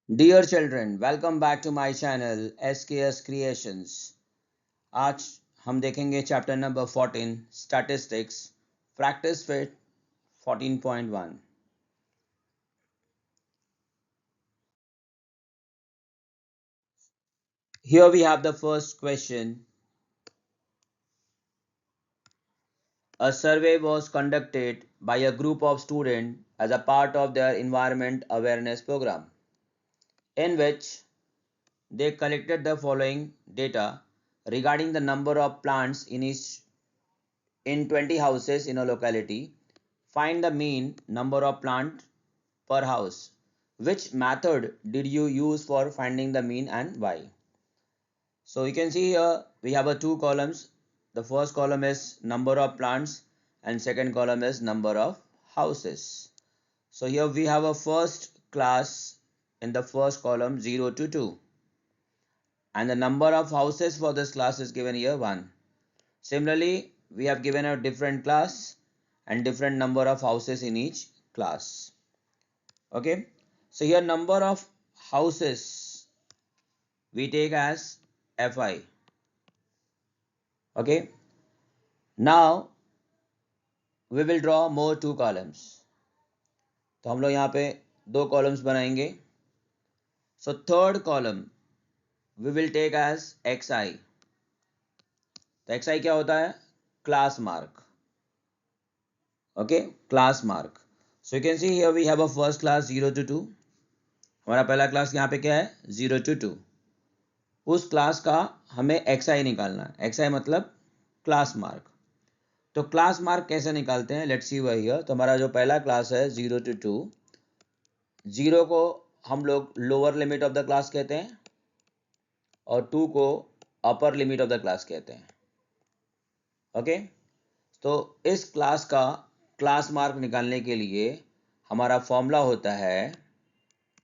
Dear children, welcome back to my channel SKS Creations. आज हम देखेंगे chapter number 14 statistics practice fit 14.1. Here we have the first question. A survey was conducted by a group of students as a part of their environment awareness program, in which they collected the following data regarding the number of plants in 20 houses in a locality. Find the mean number of plants per house. Which method did you use for finding the mean and why? So you can see here we have a two columns. The first column is number of plants and second column is number of houses. So here we have a first class in the first column 0 to 2, and the number of houses for this class is given here 1. Similarly, we have given a different class and different number of houses in each class. Okay, so here number of houses we take as Fi. Okay, now we will draw more two columns. तो हम लोग यहाँ पे दो columns बनाएंगे. So third column we will take as Xi. तो Xi क्या होता है? Class mark. Okay, class mark. So you can see here we have a first class 0 to 2. हमारा पहला क्लास यहाँ पे क्या है? 0 to 2. उस क्लास का हमें Xi निकालना है. Xi मतलब क्लास मार्क. तो क्लास मार्क कैसे निकालते हैं? लेट्स सी वही है. तो हमारा जो पहला क्लास है 0 to 2, 0 को हम लोग lower limit of the class कहते हैं और 2 को upper limit of the class कहते हैं. ओके, तो इस क्लास का क्लास मार्क निकालने के लिए हमारा फॉर्मूला होता है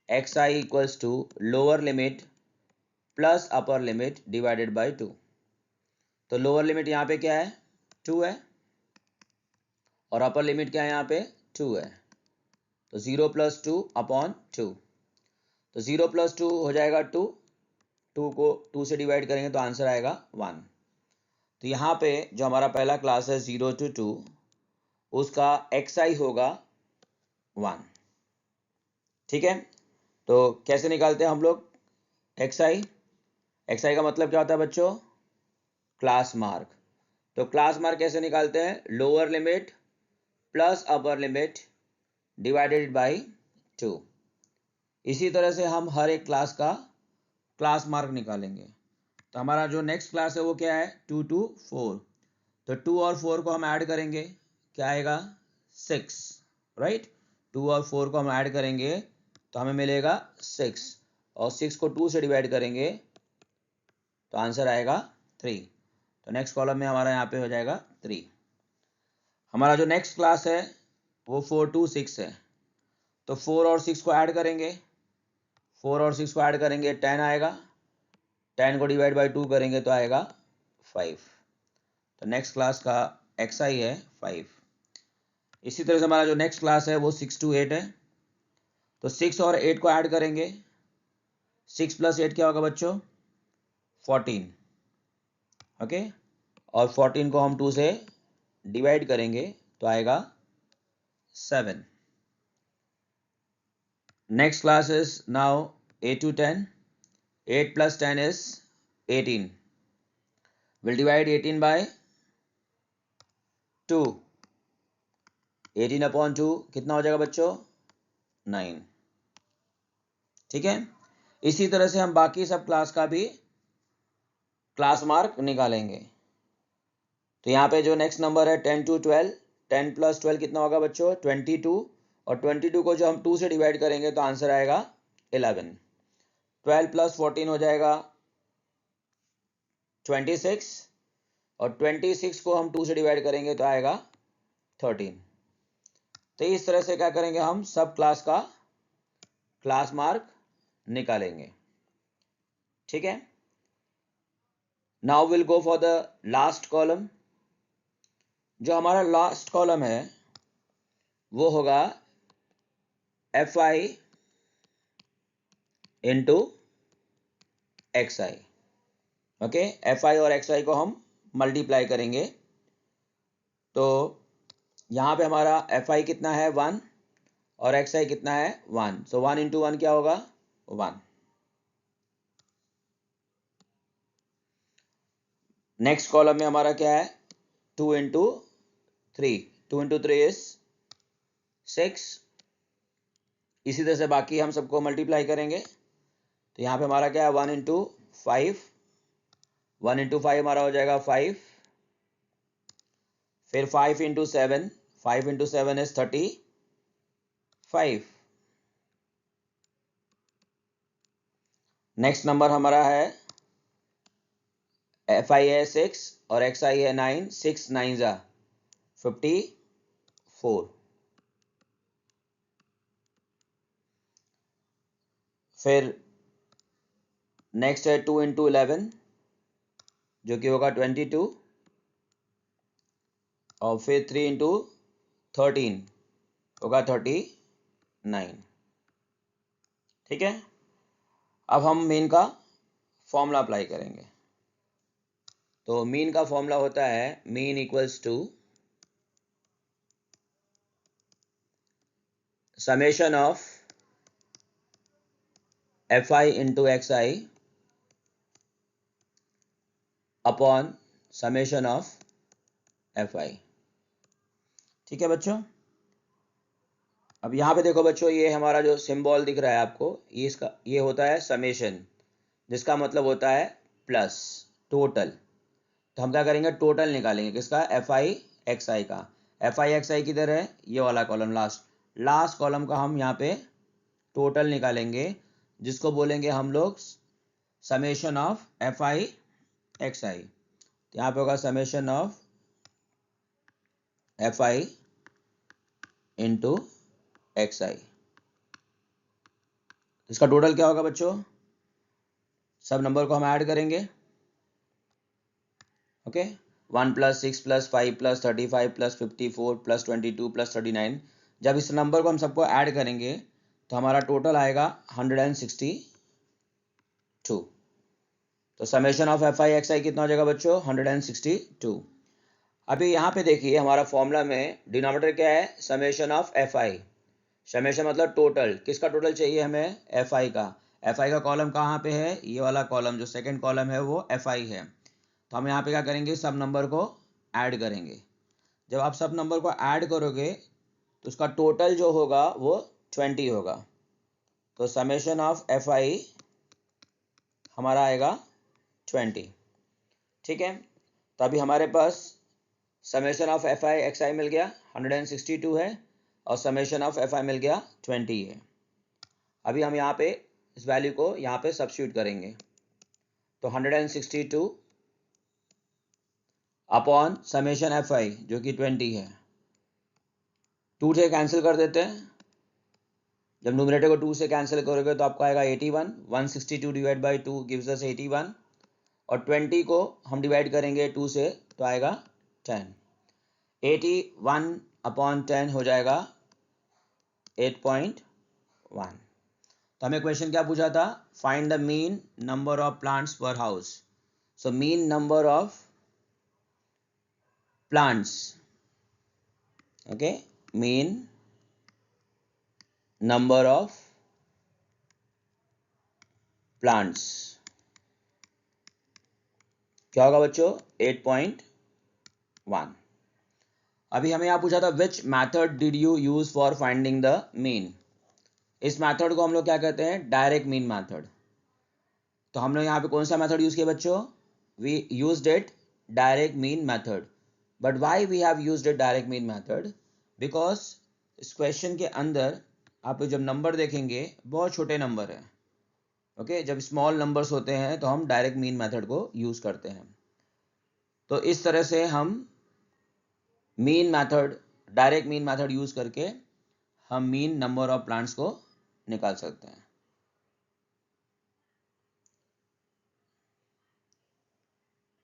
Xi equals to lower limit plus upper limit divided by 2. तो लोअर लिमिट यहाँ पे क्या है? 2 है और अपर लिमिट क्या है? यहाँ पे 2 है. तो 0 प्लस 2 अपॉन 2. तो 0 प्लस 2 हो जाएगा 2. 2 को 2 से डिवाइड करेंगे तो आंसर आएगा 1. तो यहाँ पे जो हमारा पहला क्लास है 0 to 2, उसका Xi होगा 1. ठीक है, तो कैसे निकालते हैं हम लोग Xi? Xi का मतलब क्या होता है बच्चों? Class mark. तो क्लास मार्क कैसे निकालते हैं? Lower limit plus upper limit divided by 2. इसी तरह से हम हर एक क्लास का क्लास मार्क निकालेंगे. तो हमारा जो नेक्स्ट क्लास है वो क्या है? 2 to 4. तो 2 और 4 को हम ऐड करेंगे, क्या आएगा? 6. राइट, 2 और 4 को हम ऐड करेंगे तो हमें मिलेगा 6 और 6 को 2 से डिवाइड करेंगे तो आंसर आएगा 3. तो नेक्स्ट कॉलम में हमारा यहाँ पे हो जाएगा 3. हमारा जो नेक्स्ट क्लास है वो 4 to 6 है. तो 4 और 6 को ऐड करेंगे, 4 और 6 को ऐड करेंगे 10 आएगा. 10 को डिवाइड बाय 2 करेंगे तो आएगा 5. तो नेक्स्ट क्लास का Xi है 5. इसी तरह से हमारा जो नेक्स्ट क्लास है वो 6 to 8 है. तो 6 और 8 को ऐड करेंगे, 6 प्लस 8 क्या होगा बच्चों? 14. ओके, और 14 को हम 2 से डिवाइड करेंगे तो आएगा 7. Next class is now 8 to 10. 8 plus 10 is 18. We'll divide 18 by 2. 18 upon 2 कितना हो जाएगा बच्चों? 9. ठीक है, इसी तरह से हम बाकी सब क्लास का भी क्लास मार्क निकालेंगे. तो यहाँ पे जो नेक्स्ट नंबर है 10 to 12, 10 प्लस 12 कितना होगा बच्चों? 22. और 22 को जो हम 2 से डिवाइड करेंगे तो आंसर आएगा 11. 12 प्लस 14 हो जाएगा 26 और 26 को हम 2 से डिवाइड करेंगे तो आएगा 13. तो इस तरह से क्या करेंगे? हम सब क्लास का क्लास मार्क निकालेंगे. ठीक है, now will go for the last column. जो हमारा लास्ट कॉलम है वो होगा Fi into xi। Okay, fi और xi को हम मल्टीप्लाई करेंगे, तो यहाँ पे हमारा fi कितना है 1 और xi कितना है 1, सो 1 इंटू 1 क्या होगा 1। नेक्स्ट कॉलम में हमारा क्या है 2 इंटू 3, 2 इंटू 3 इज 6। इसी तरह से बाकी हम सबको मल्टीप्लाई करेंगे, तो यहाँ पे हमारा क्या है 1 इंटू 5, 1 इंटू 5 हमारा हो जाएगा 5, फिर 5 into 7, 5 into 7 is 35। Next number हमारा है fi है 6 और xi है 9, 6 9 जा 54। फिर नेक्स्ट है 2 इंटू 11 जो कि होगा 22, और फिर 3 इंटू 13 होगा 39। ठीक है, अब हम मीन का फॉर्मूला अप्लाई करेंगे। तो मीन का फॉर्मूला होता है mean equals to summation of fi into xi upon summation of fi। ठीक है बच्चों, अब यहाँ पे देखो बच्चों, ये हमारा जो सिंबल दिख रहा है आपको, ये होता है समेशन, जिसका मतलब होता है प्लस टोटल। तो हम क्या करेंगे, टोटल निकालेंगे किसका, fi xi का। fi xi किधर है, ये वाला कॉलम, लास्ट कॉलम का हम यहाँ पे टोटल निकालेंगे, जिसको बोलेंगे हम लोग समेशन ऑफ fi xi। तो यहाँ पे होगा summation of fi into xi। इसका टोटल क्या होगा बच्चों, सब नंबर को हम ऐड करेंगे। Okay, 1 plus 6 plus 5 plus 35 plus 54 plus 22 plus 39, जब इस नंबर को हम सबको ऐड करेंगे तो हमारा टोटल आएगा 162। तो समेशन ऑफ fi xi कितना हो जाएगा बच्चों, 162। अभी यहाँ पे देखिए हमारा फॉर्मूला में डिनोमिनेटर क्या है, समेशन ऑफ fi। समेशन मतलब टोटल, किसका टोटल चाहिए हमें, fi का। fi का कॉलम कहाँ पे है, ये वाला कॉलम, जो सेकंड कॉलम है वो fi है। तो हम यहाँ पे क्या करेंगे, सब नंबर को ऐड करेंगे। जब आप सब नंबर को ऐड करोगे तो उसका टोटल जो होगा वो 20 होगा। तो समेशन ऑफ fi हमारा आएगा 20। ठीक है, तो अभी हमारे पास समेशन ऑफ fi xi मिल गया 162 है, और समेशन ऑफ fi मिल गया 20 है। अभी हम यहाँ पे इस वैल्यू को यहाँ पे सब्स्टिट्यूट करेंगे, तो 162 अपॉन समेशन fi जो कि 20 है, 2 से कैंसिल कर देते हैं। जब न्यूमरेटर को 2 से कैंसिल करोगे तो आपको आएगा 81, 162 डिवाइड बाई 2 गिव्स अस 81, और 20 को हम डिवाइड करेंगे 2 से तो आएगा 10। 81 अपॉन 10 हो जाएगा 8.1। तो हमें क्वेश्चन क्या पूछा था, find the mean number of plants per house. So mean number of plants, okay, mean number of plants क्या होगा बच्चों, 8.1। अभी हमें यहाँ पूछा था which method did you use for finding the mean. इस मैथड को हम लोग क्या कहते हैं, डायरेक्ट मीन मैथड। तो हम लोग यहाँ पे कौन सा मैथड यूज किया बच्चों, we used it direct mean method. But why we have used it direct mean method, because इस क्वेश्चन के अंदर आप जब नंबर देखेंगे बहुत छोटे नंबर हैं। ओके, जब स्मॉल नंबर्स होते हैं तो हम डायरेक्ट मीन मेथड को यूज करते हैं। तो इस तरह से हम mean method, direct mean method use करके हम मीन नंबर ऑफ प्लांट्स को निकाल सकते हैं।